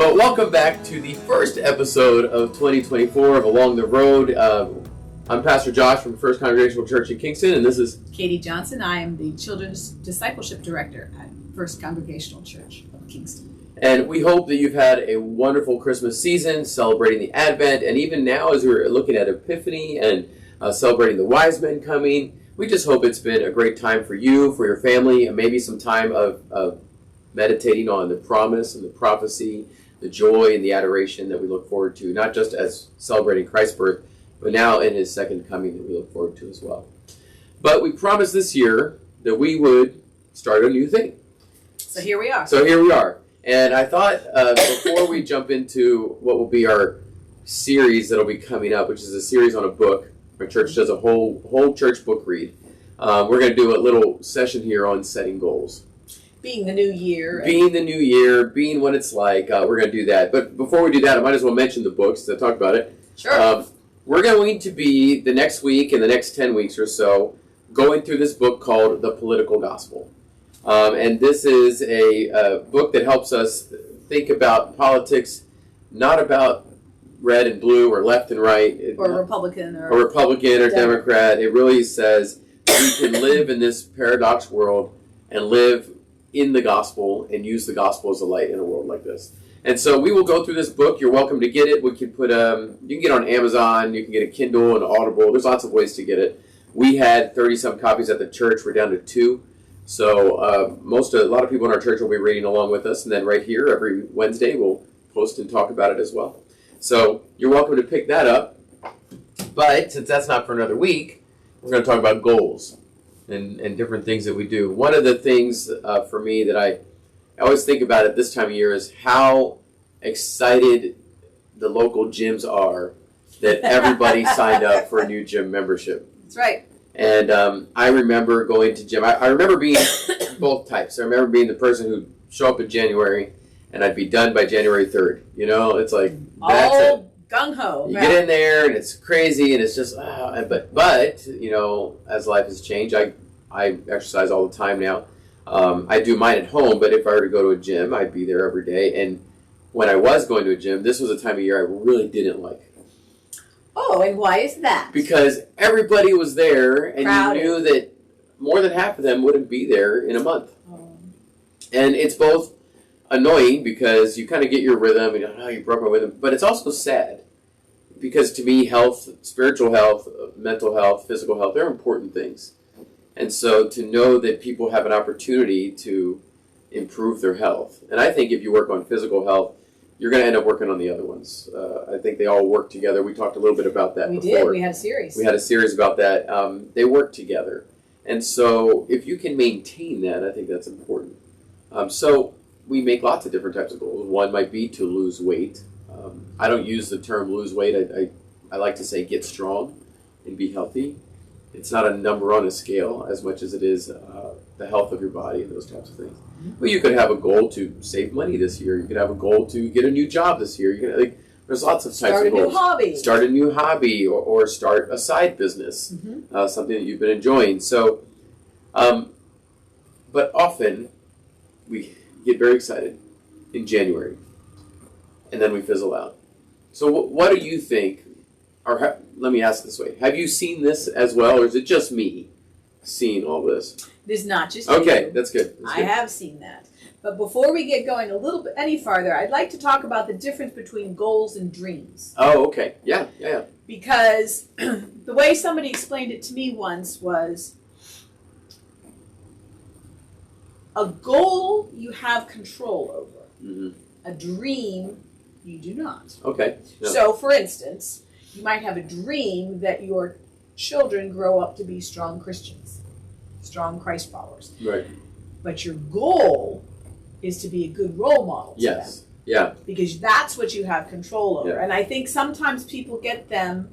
But welcome back to the first episode of 2024 of Along the Road. I'm Pastor Josh from First Congregational Church in Kingston, and this is Katie Johnson. I am the Children's Discipleship Director at First Congregational Church of Kingston. And we hope that you've had a wonderful Christmas season, celebrating the Advent, and even now as we're looking at Epiphany and celebrating the wise men coming, we just hope it's been a great time for you, for your family, and maybe some time of meditating on the promise and the prophecy, the joy and the adoration that we look forward to, not just as celebrating Christ's birth, but now in his second coming that we look forward to as well. But we promised this year that we would start a new thing. So here we are. And I thought before we jump into what will be our series that'll be coming up, which is a series on a book, our church does a whole church book read. We're going to do a little session here on setting goals. Being the new year. Being what it's like. We're going to do that. But before we do that, I might as well mention the books to talk about it. Sure. We're going to be, the next week and the next 10 weeks or so, going through this book called The Political Gospel. And this is a book that helps us think about politics, not about red and blue or left and right. Or Republican or Democrat. It really says we can live in this paradox world and live in the gospel and use the gospel as a light in a world like this. And so we will go through this book. You're welcome to get it. We can put you can get it on Amazon. You can get a Kindle and Audible. There's lots of ways to get it. We had 30-some copies at the church. We're down to 2. So a lot of people in our church will be reading along with us. And then right here, every Wednesday, we'll post and talk about it as well. So you're welcome to pick that up. But since that's not for another week, we're going to talk about goals and different things that we do. One of the things for me that I always think about at this time of year is how excited the local gyms are that everybody signed up for a new gym membership. That's right. And I remember going to gym. I remember being both types. I remember being the person who'd show up in January and I'd be done by January 3rd. You know, it's like, that's all gung-ho. You get in there and it's crazy and it's just, but you know, as life has changed, I exercise all the time now. I do mine at home, but if I were to go to a gym, I'd be there every day. And when I was going to a gym, this was a time of year I really didn't like. Oh, and why is that? Because everybody was there, and Crowded. You knew that more than half of them wouldn't be there in a month. Oh. And it's both annoying because you kind of get your rhythm, and you broke my rhythm, but it's also sad. Because to me, health, spiritual health, mental health, physical health, they're important things. And so to know that people have an opportunity to improve their health. And I think if you work on physical health, you're going to end up working on the other ones. I think they all work together. We talked a little bit about that before. We did. We had a series. We had a series about that. They work together. And so if you can maintain that, I think that's important. So we make lots of different types of goals. One might be to lose weight. I don't use the term lose weight. I like to say get strong and be healthy. It's not a number on a scale as much as it is the health of your body and those types of things. But you could have a goal to save money this year. You could have a goal to get a new job this year. You can, there's lots of types of goals. Start a new hobby or start a side business, something that you've been enjoying. So, but often we get very excited in January and then we fizzle out. So what do you think? Or let me ask this way. Have you seen this as well, or is it just me seeing all this? It is not just Okay, you. that's good. I have seen that. But before we get going a little bit any farther, I'd like to talk about the difference between goals and dreams. Oh, okay. Yeah. Because the way somebody explained it to me once was, a goal you have control over. Mm-hmm. A dream you do not. Okay. Yeah. So, for instance, you might have a dream that your children grow up to be strong Christians, strong Christ followers. Right. But your goal is to be a good role model to them. Yeah. Because that's what you have control over. Yeah. And I think sometimes people get them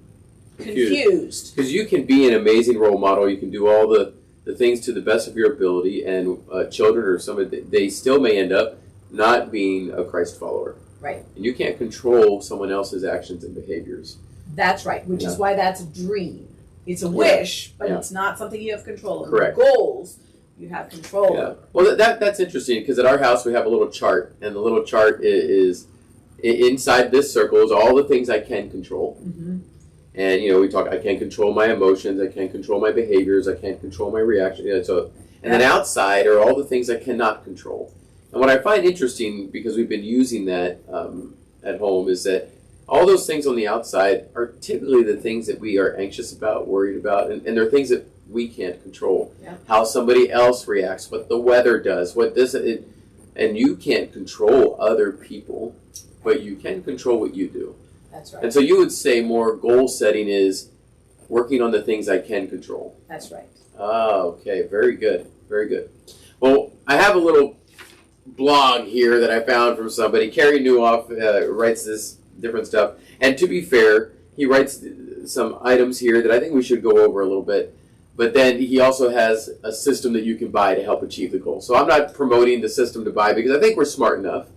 confused. Because you can be an amazing role model. You can do all the things to the best of your ability, and children or somebody, they still may end up not being a Christ follower. Right. And you can't control someone else's actions and behaviors. That's right, which is why that's a dream. It's a wish, but it's not something you have control over. Correct. Goals, you have control over. Well, that's interesting, because at our house we have a little chart, and the little chart is inside this circle is all the things I can control. Mm-hmm. And, we talk, I can't control my emotions, I can't control my behaviors, I can't control my reaction. And then outside are all the things I cannot control. And what I find interesting, because we've been using that at home, is that all those things on the outside are typically the things that we are anxious about, worried about, and they're things that we can't control. Yeah. How somebody else reacts, what the weather does, and you can't control other people, but you can control what you do. That's right. And so you would say more goal setting is working on the things I can control. That's right. Okay, very good, very good. Well, I have a little blog here that I found from somebody. Kerry Newhoff writes this different stuff, and to be fair, he writes some items here that I think we should go over a little bit. But then he also has a system that you can buy to help achieve the goal. So I'm not promoting the system to buy because I think we're smart enough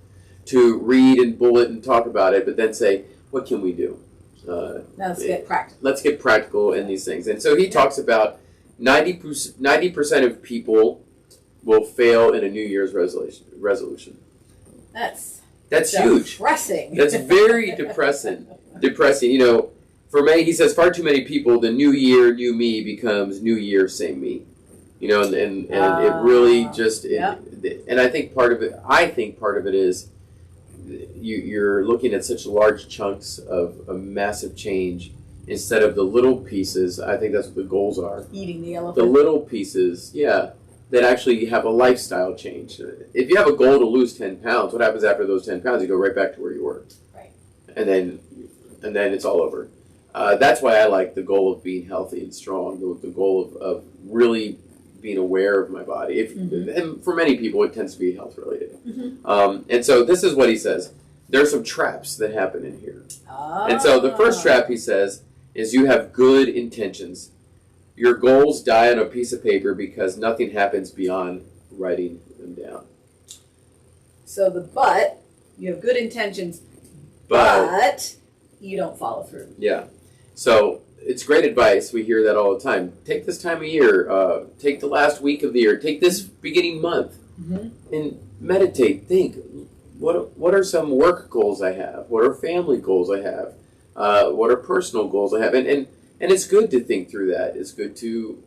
to read and bullet and talk about it, but then say, what can we do? Now let's get practical. Let's get practical in these things. And so he talks about 90% of people will fail in a New Year's resolution. That's huge. Depressing. That's very depressing. For me, he says, far too many people, the new year, new me becomes new year, same me. And it really just, and I think part of it is you're looking at such large chunks of a massive change instead of the little pieces. I think that's what the goals are. Eating the elephant. The little pieces, that actually have a lifestyle change. If you have a goal to lose 10 pounds, what happens after those 10 pounds? You go right back to where you were. Right. And then it's all over. That's why I like the goal of being healthy and strong, the goal of really being aware of my body. And for many people, it tends to be health related. Mm-hmm. And so this is what he says. There are some traps that happen in here. And so the first trap, he says, is you have good intentions. Your goals die on a piece of paper because nothing happens beyond writing them down. So you have good intentions, but you don't follow through. Yeah. So it's great advice. We hear that all the time. Take this time of year. Take the last week of the year. Take this beginning month. Mm-hmm. And meditate. Think. What are some work goals I have? What are family goals I have? What are personal goals I have? And it's good to think through that. It's good to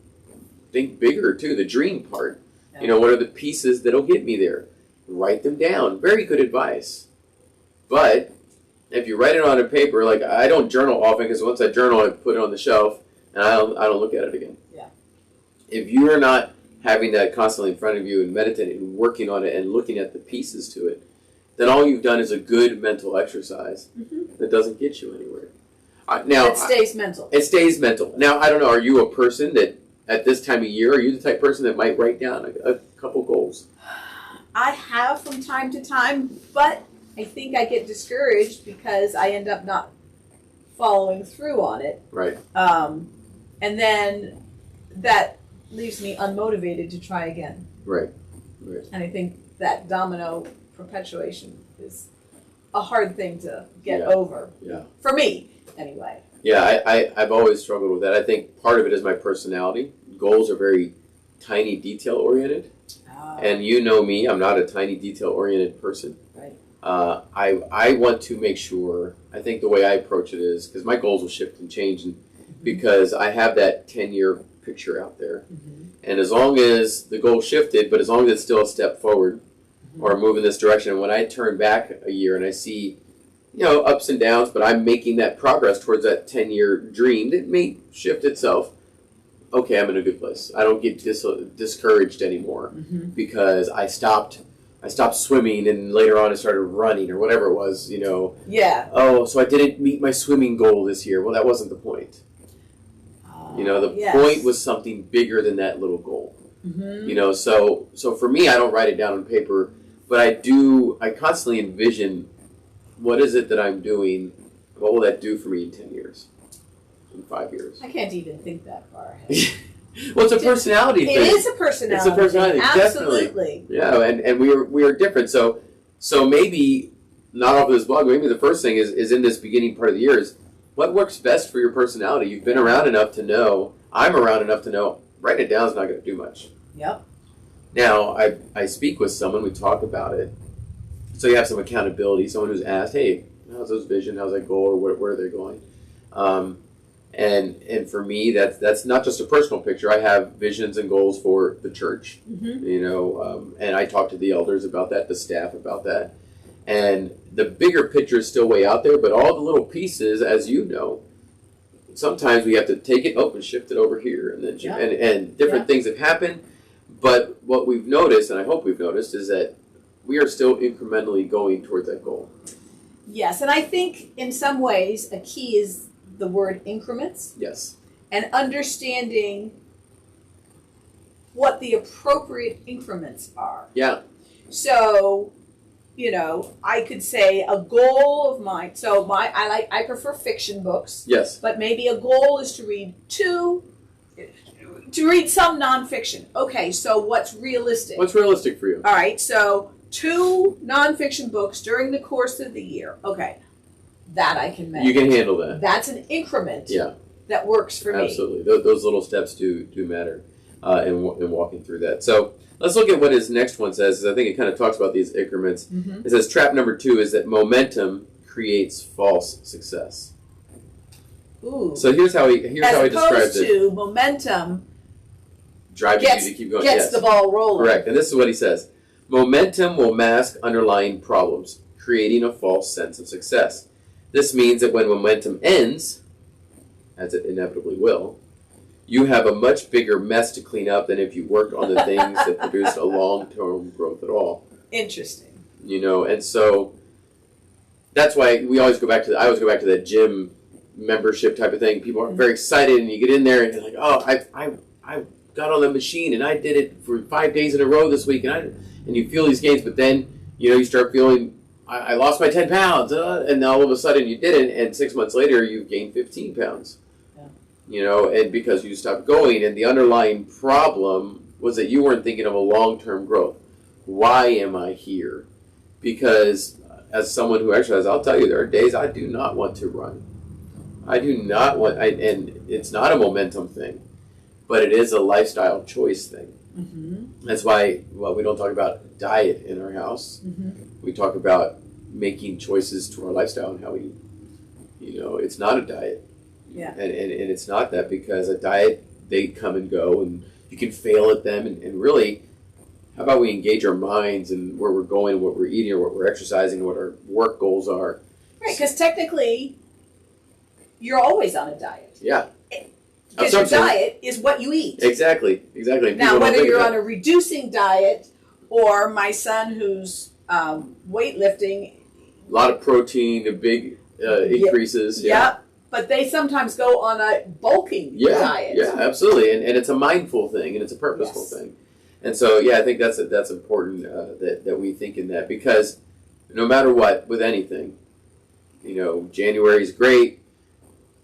think bigger, too, the dream part. Yeah. What are the pieces that'll get me there? Write them down. Very good advice. But if you write it on a paper, like I don't journal often because once I journal, I put it on the shelf and I don't look at it again. Yeah. If you are not having that constantly in front of you and meditating and working on it and looking at the pieces to it, then all you've done is a good mental exercise that doesn't get you anywhere. It stays mental. It stays mental. Now, I don't know, are you a person that at this time of year, are you the type of person that might write down a couple goals? I have from time to time, but I think I get discouraged because I end up not following through on it. Right. And then that leaves me unmotivated to try again. Right. And I think that domino perpetuation is a hard thing to get over. Yeah. For me, anyway. Yeah, I've always struggled with that. I think part of it is my personality. Goals are very tiny, detail-oriented. And you know me, I'm not a tiny, detail-oriented person. Right. I want to make sure, I think the way I approach it is, because my goals will shift and change, and because I have that 10-year picture out there. Mm-hmm. And as long as the goal shifted, but as long as it's still a step forward, or move in this direction, and when I turn back a year and I see, ups and downs, but I'm making that progress towards that 10-year dream that may shift itself, okay, I'm in a good place. I don't get discouraged anymore because I stopped swimming and later on I started running or whatever it was, Yeah. Oh, so I didn't meet my swimming goal this year. Well, that wasn't the point. The point was something bigger than that little goal. Mm-hmm. So for me, I don't write it down on paper, but I constantly envision what is it that I'm doing, what will that do for me in 10 years, in 5 years? I can't even think that far ahead. Well, it's a personality thing. It is a personality. It's a personality, absolutely. Definitely. Yeah, and we are different. So maybe not off of this blog. Maybe the first thing is in this beginning part of the year is what works best for your personality. You've been around enough to know. I'm around enough to know. Writing it down is not going to do much. Yep. Now I speak with someone. We talk about it, So you have some accountability, someone who's asked, hey, how's those vision, how's that goal, or where are they going? And for me, that's not just a personal picture. I have visions and goals for the church, and I talk to the elders about that, the staff about that. And the bigger picture is still way out there, but all the little pieces, as you know, sometimes we have to take it and shift it over here, and then and different things have happened. But what we've noticed, and I hope we've noticed, is that we are still incrementally going towards that goal. Yes, and I think in some ways a key is the word increments. Yes. And understanding what the appropriate increments are. Yeah. So, I could say a goal of mine. So I prefer fiction books. Yes. But maybe a goal is to read some nonfiction. Okay, so what's realistic? What's realistic for you? All right, so 2 nonfiction books during the course of the year. Okay, that I can manage. You can handle that. That's an increment. Yeah. That works for me. Absolutely. Those little steps do matter in walking through that. So let's look at what his next one says, because I think it kind of talks about these increments. Mm-hmm. It says trap number 2 is that momentum creates false success. Ooh. So here's how he describes it. As opposed to momentum drives you to keep going. Gets the ball rolling. Correct. And this is what he says. Momentum will mask underlying problems, creating a false sense of success. This means that when momentum ends, as it inevitably will, you have a much bigger mess to clean up than if you worked on the things that produced a long-term growth at all. Interesting. And so that's why I always go back to that gym membership type of thing. People are very excited, and you get in there and you're like, oh, I got on the machine and I did it for 5 days in a row this week, and you feel these gains, but then you start feeling I lost my 10 pounds, and all of a sudden you didn't, and 6 months later you've gained 15 pounds. Yeah. And because you stopped going, and the underlying problem was that you weren't thinking of a long-term growth. Why am I here? Because as someone who exercises, I'll tell you, there are days I do not want to run. I do not want, and it's not a momentum thing, but it is a lifestyle choice thing. Mm-hmm. That's why, we don't talk about diet in our house. Mm-hmm. We talk about making choices to our lifestyle and how we, it's not a diet. Yeah. And it's not that, because a diet, they come and go, and you can fail at them. And really, how about we engage our minds and where we're going, and what we're eating, or what we're exercising, what our work goals are. Right, because technically, you're always on a diet. Yeah. Because your diet is what you eat. Exactly. Now, whether you're on a reducing diet, or my son who's weightlifting. A lot of protein, a big increases. Yeah. But they sometimes go on a bulking diet. Yeah, absolutely. And it's a mindful thing, and it's a purposeful thing. And so, I think that's important that we think in that, because no matter what, with anything, January is great.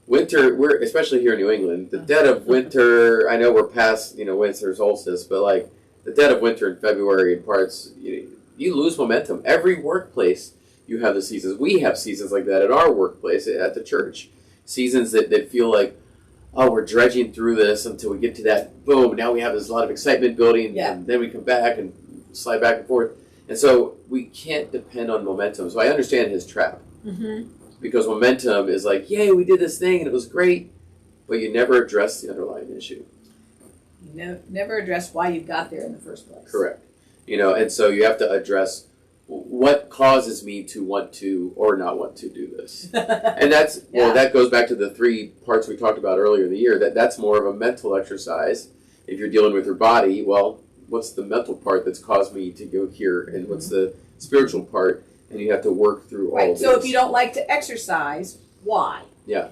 Winter, we're especially here in New England, the dead of winter, I know we're past, winter solstice, but like the dead of winter in February in parts, you lose momentum. Every workplace, you have the seasons. We have seasons like that at our workplace, at the church. Seasons that feel like, oh, we're dredging through this until we get to that, boom, now we have this lot of excitement building, and then we come back and slide back and forth. And so we can't depend on momentum. So I understand his trap. Mm-hmm. Because momentum is like, yay, we did this thing and it was great, but you never address the underlying issue. You never address why you got there in the first place. Correct. And so you have to address what causes me to want to or not want to do this. And that's, that goes back to the 3 parts we talked about earlier in the year, that's more of a mental exercise. If you're dealing with your body, well, what's the mental part that's caused me to go here, and what's the spiritual part? And you have to work through all of this. So if you don't like to exercise, why? Yeah.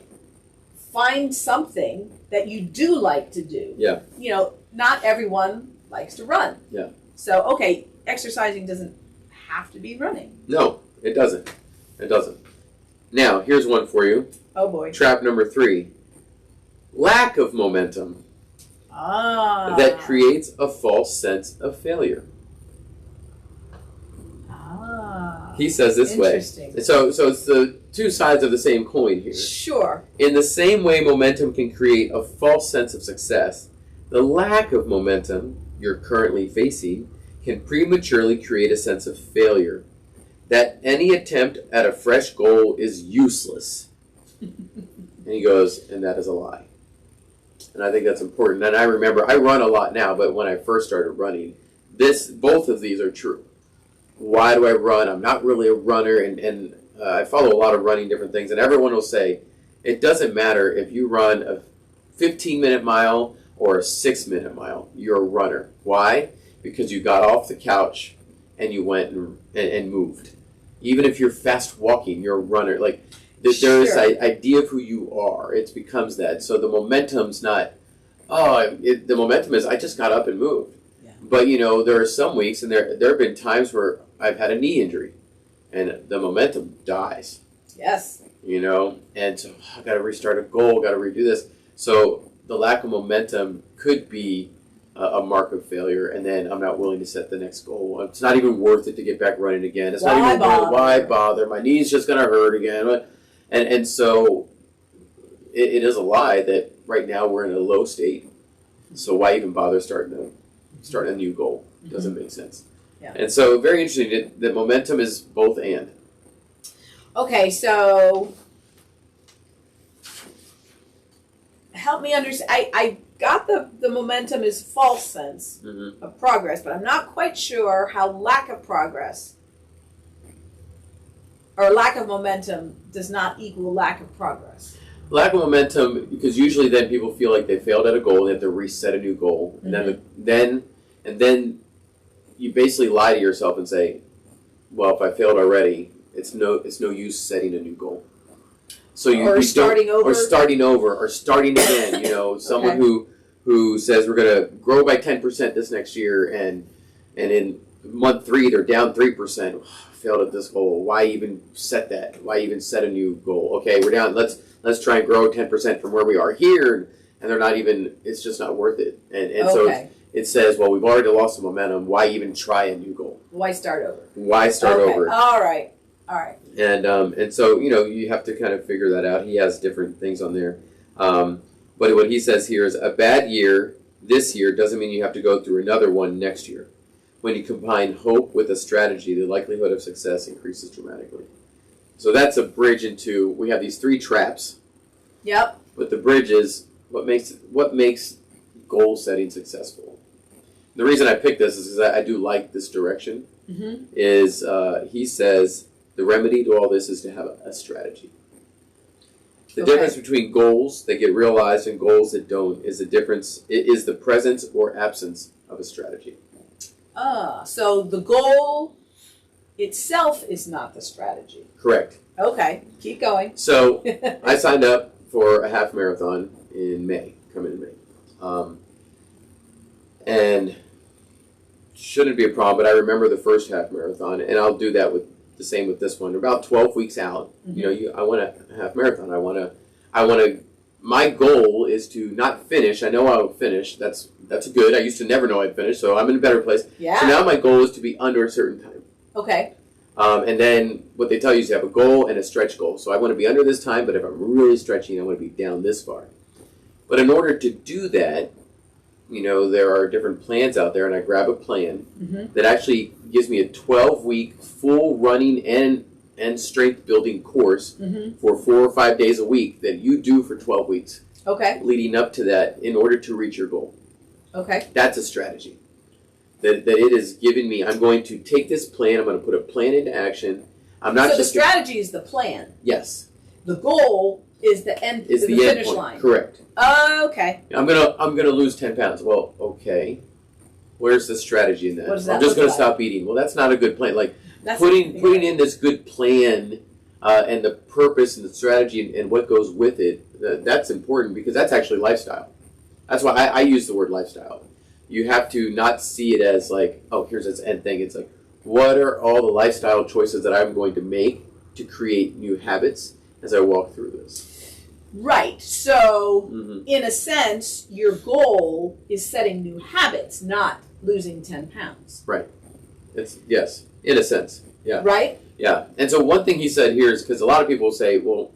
Find something that you do like to do. Yeah. Not everyone likes to run. Yeah. So, exercising doesn't have to be running. No, it doesn't. It doesn't. Now, here's one for you. Oh, boy. Trap number 3. Lack of momentum. That creates a false sense of failure. He says this way. So it's the 2 sides of the same coin here. Sure. In the same way momentum can create a false sense of success, the lack of momentum you're currently facing can prematurely create a sense of failure. that any attempt at a fresh goal is useless. And he goes, and that is a lie. And I think that's important. And I remember, I run a lot now, but when I first started running, both of these are true. Why do I run? I'm not really a runner, and I follow a lot of running different things, and everyone will say, it doesn't matter if you run a 15-minute mile or a 6-minute mile, you're a runner. Why? Because you got off the couch and you went and moved. Even if you're fast walking, you're a runner. Like, there's an idea of who you are. It becomes that. So the momentum's not, the momentum is, I just got up and moved. Yeah. But, there are some weeks, and there have been times where I've had a knee injury, and the momentum dies. Yes. And so I got to restart a goal, got to redo this. So the lack of momentum could be a mark of failure, and then I'm not willing to set the next goal. It's not even worth it to get back running again. It's not even worth it. Why bother? My knee's just going to hurt again. And so it is a lie that right now we're in a low state. So why even bother starting a new goal? It doesn't make sense. Yeah. And so very interesting that momentum is both and. Okay, so help me understand. I got the momentum is false sense of progress, but I'm not quite sure how lack of progress or lack of momentum does not equal lack of progress. Lack of momentum, because usually then people feel like they failed at a goal, they have to reset a new goal, and then you basically lie to yourself and say, well, if I failed already, it's no use setting a new goal. So starting over, or starting again. Someone who says we're going to grow by 10% this next year, and in month 3 they're down 3%. Failed at this goal. Why even set that? Why even set a new goal? Okay, we're down. Let's try and grow 10% from where we are here, and they're not even. It's just not worth it. And so it says, well, we've already lost the momentum. Why even try a new goal? Why start over? Why start over? All right. And so you have to kind of figure that out. He has different things on there, but what he says here is a bad year this year doesn't mean you have to go through another one next year. When you combine hope with a strategy, the likelihood of success increases dramatically. So that's a bridge into, we have these 3 traps. Yep. But the bridge is what makes goal setting successful. The reason I picked this is because I do like this direction. Is he says the remedy to all this is to have a strategy. The difference between goals that get realized and goals that don't is the presence or absence of a strategy. So the goal itself is not the strategy. Correct. Okay, keep going. So I signed up for a half marathon in May, coming in May. And shouldn't be a problem, but I remember the first half marathon, and I'll do that with the same with this one. About 12 weeks out, I want a half marathon. I want to. My goal is to not finish. I know I'll finish. That's good. I used to never know I'd finish, so I'm in a better place. Yeah. So now my goal is to be under a certain time. Okay. And then what they tell you is you have a goal and a stretch goal. So I want to be under this time, but if I'm really stretching, I want to be down this far. But in order to do that, there are different plans out there, and I grab a plan that actually gives me a 12-week full running and strength building course for 4 or 5 days a week that you do for 12 weeks. Okay. Leading up to that in order to reach your goal. Okay. That's a strategy. That it is giving me, I'm going to take this plan, I'm going to put a plan into action. I'm not so the strategy is the plan. Yes. The goal is the end, is the finish line. Correct. Okay. I'm gonna lose 10 pounds. Well, okay. Where's the strategy in that? What does that I'm just look gonna like? stop eating. Well, that's not a good plan. Like That's putting in this good plan and the purpose and the strategy and what goes with it. That's important because that's actually lifestyle. That's why I use the word lifestyle. You have to not see it as like, oh, here's this end thing. It's like, what are all the lifestyle choices that I'm going to make to create new habits as I walk through this? Right. So, in a sense, your goal is setting new habits, not losing 10 pounds. Right. Yes, in a sense. Yeah. Right? Yeah. And so one thing he said here is, because a lot of people say, well,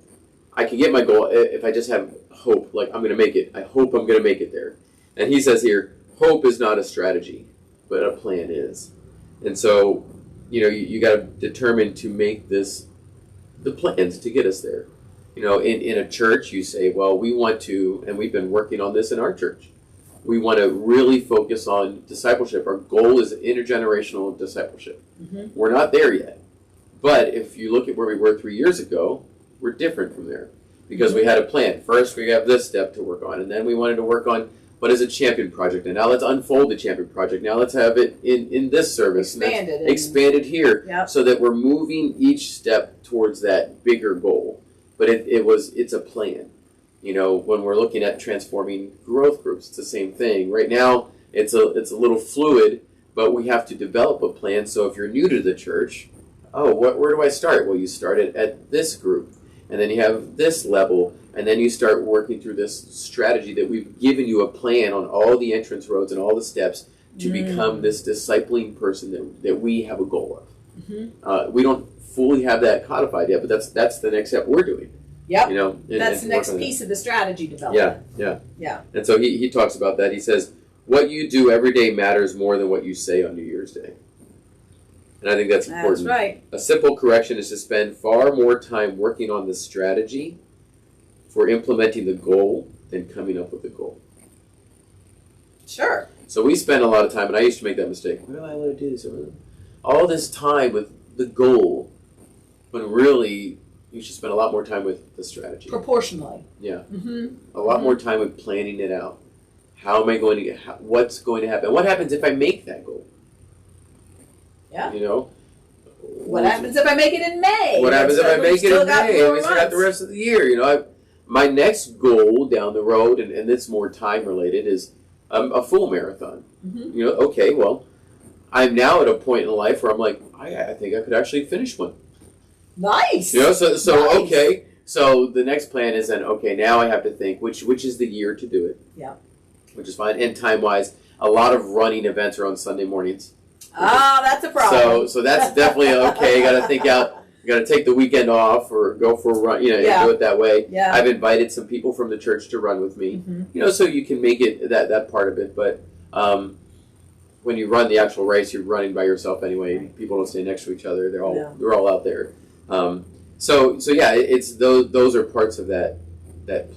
I can get my goal if I just have hope, like I'm going to make it. I hope I'm going to make it there. And he says here, hope is not a strategy, but a plan is. And so you got to determine to make this the plans to get us there. In a church, you say, well, we want to, and we've been working on this in our church. We want to really focus on discipleship. Our goal is intergenerational discipleship. Mm-hmm. We're not there yet. But if you look at where we were 3 years ago, we're different from there because we had a plan. First, we have this step to work on, and then we wanted to work on what is a champion project. And now let's unfold the champion project. Now let's have it in this service. Expanded here. Yep. So that we're moving each step towards that bigger goal. But it's a plan. When we're looking at transforming growth groups, it's the same thing. Right now, it's a little fluid, but we have to develop a plan. So if you're new to the church, where do I start? Well, you start at this group, and then you have this level, and then you start working through this strategy that we've given you a plan on all the entrance roads and all the steps to become this discipling person that we have a goal of. Mm-hmm. We don't fully have that codified yet, but that's the next step we're doing. Yep. That's the next piece of the strategy development. Yeah. And so he talks about that. He says, what you do every day matters more than what you say on New Year's Day. And I think that's important. That's right. A simple correction is to spend far more time working on the strategy for implementing the goal than coming up with the goal. Sure. So we spend a lot of time, and I used to make that mistake. Why do I want to do this? All this time with the goal, when really you should spend a lot more time with the strategy. Proportionally. Yeah. Mm-hmm. A lot more time with planning it out. How am I going to get? What's going to happen? What happens if I make that goal? Yeah. What happens if I make it in May? What happens if I make it in May? And we still got the rest of the year. My next goal down the road, and it's more time related, is a full marathon. Mm-hmm. Okay, well, I'm now at a point in life where I'm like, I think I could actually finish one. Nice. So nice. Okay. So the next plan is then, okay, now I have to think which is the year to do it. Yeah. Which is fine. And time-wise, a lot of running events are on Sunday mornings. That's a problem. So that's definitely okay. You got to think out. You got to take the weekend off or go for a run. Do it that way. Yeah. I've invited some people from the church to run with me. Mm-hmm. So you can make it that part of it. But when you run the actual race, you're running by yourself anyway. Right. People don't stay next to each other. They're all out there. So yeah, it's those are parts of that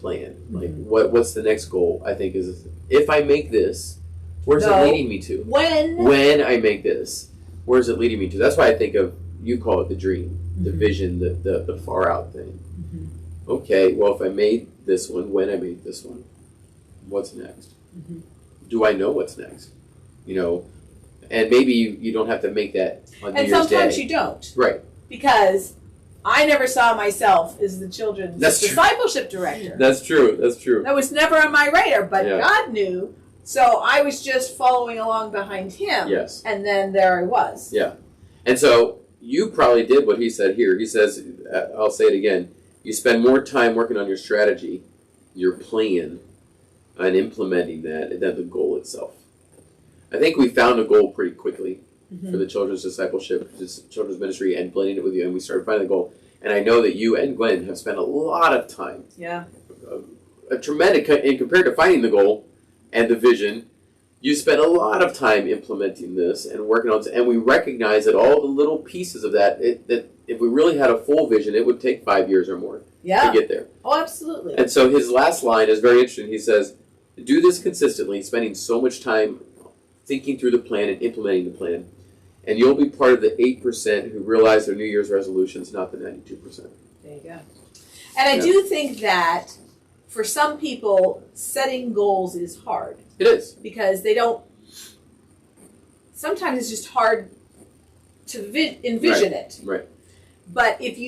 plan. Like what's the next goal? I think is if I make this, where's it leading me to? When I make this, where's it leading me to? That's why I think of, you call it the dream, the vision, the far out thing. Mm-hmm. Okay, well, if I made this one, when I made this one, what's next? Mm-hmm. Do I know what's next? And maybe you don't have to make that on New Year's Day. And sometimes you don't. Right. Because I never saw myself as the children's discipleship director. That's true. That was never on my radar, but God knew. So I was just following along behind him. Yes. And then there I was. Yeah. And so you probably did what he said here. He says, I'll say it again, you spend more time working on your strategy, your plan, and implementing that than the goal itself. I think we found a goal pretty quickly for the children's discipleship, children's ministry, and blending it with you, and we started finding the goal. And I know that you and Gwen have spent a lot of time. Yeah. A tremendous, and compared to finding the goal and the vision, you spent a lot of time implementing this and working on it. And we recognize that all the little pieces of that if we really had a full vision, it would take 5 years or more to get there. Oh, absolutely. And so his last line is very interesting. He says, do this consistently, spending so much time thinking through the plan and implementing the plan, and you'll be part of the 8% who realize their New Year's resolutions, not the 92%. There you go. And I do think that for some people, setting goals is hard. It is. Because they don't, sometimes it's just hard to envision it. Right. But if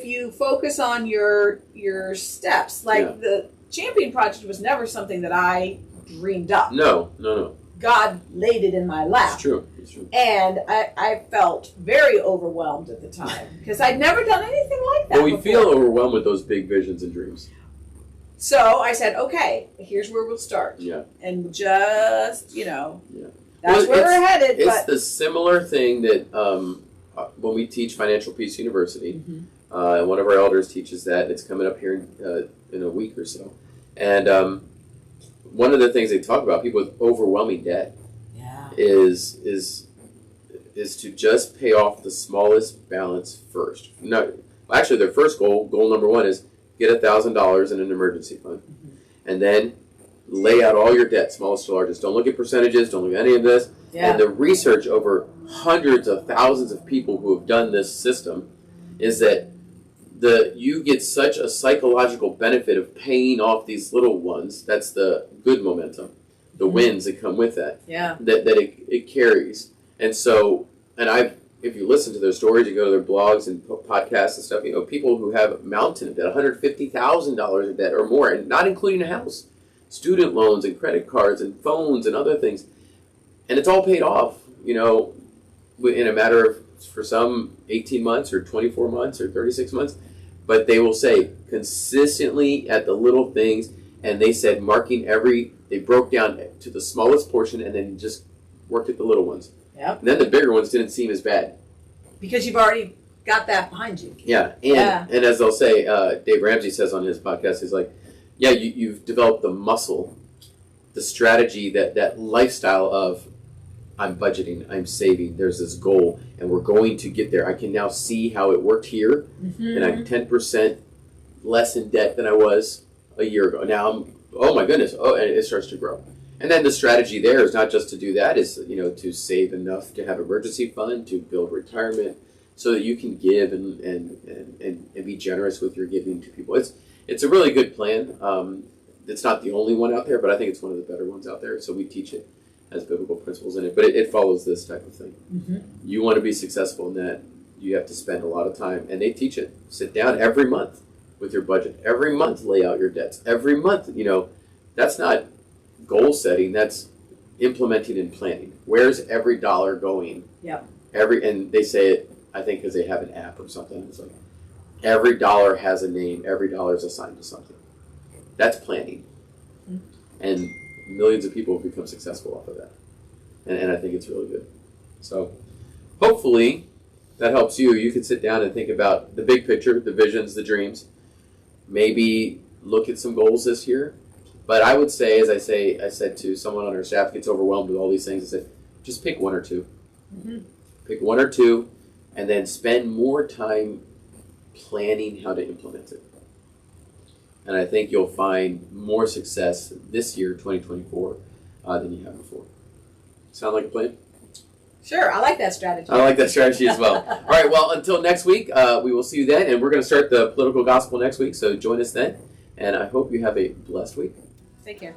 you focus on your steps, like the Champion Project was never something that I dreamed up. No. God laid it in my lap. It's true. And I felt very overwhelmed at the time because I'd never done anything like that before. Feel overwhelmed with those big visions and dreams. So I said, okay, here's where we'll start. Yeah. And just, that's where we're headed. It's the similar thing that when we teach Financial Peace University, and one of our elders teaches that, and it's coming up here in a week or so. And one of the things they talk about, people with overwhelming debt, is is to just pay off the smallest balance first. No, actually, their first goal number one, is get $1,000 in an emergency fund, and then lay out all your debt, smallest to largest. Don't look at percentages. Don't look at any of this. Yeah. And the research over hundreds of thousands of people who have done this system is that you get such a psychological benefit of paying off these little ones. That's the good momentum, the wins that come with that. Yeah. That it carries. And so, if you listen to their stories, you go to their blogs and podcasts and stuff, people who have mountain of debt, $150,000 of debt or more, and not including a house, student loans and credit cards and phones and other things. And it's all paid off, in a matter of, for some, 18 months or 24 months or 36 months. But they will say consistently at the little things, and they said they broke down to the smallest portion and then just worked at the little ones. Yep. And then the bigger ones didn't seem as bad. Because you've already got that behind you. Yeah. And as they'll say, Dave Ramsey says on his podcast, he's like, yeah, you've developed the muscle, the strategy, that lifestyle of, I'm budgeting, I'm saving, there's this goal, and we're going to get there. I can now see how it worked here, and I'm 10% less in debt than I was a year ago. Now, oh my goodness, and it starts to grow. And then the strategy there is not just to do that, is to save enough to have an emergency fund, to build retirement, so that you can give and be generous with your giving to people. It's a really good plan. It's not the only one out there, but I think it's one of the better ones out there. So we teach it, has biblical principles in it, but it follows this type of thing. You want to be successful in that, you have to spend a lot of time, and they teach it. Sit down every month with your budget. Every month, lay out your debts. Every month, that's not goal setting, that's implementing and planning. Where's every dollar going? Yep. And they say it, I think, because they have an app or something. It's like every dollar has a name. Every dollar is assigned to something. That's planning. And millions of people have become successful off of that. And I think it's really good. So hopefully that helps you. You can sit down and think about the big picture, the visions, the dreams. Maybe look at some goals this year. But I would say, I said to someone on our staff gets overwhelmed with all these things, I said, just pick one or two. Pick one or two, and then spend more time planning how to implement it. And I think you'll find more success this year, 2024, than you have before. Sound like a plan? Sure, I like that strategy. I like that strategy as well. All right, well, until next week, we will see you then, and we're going to start the political gospel next week, so join us then. And I hope you have a blessed week. Take care.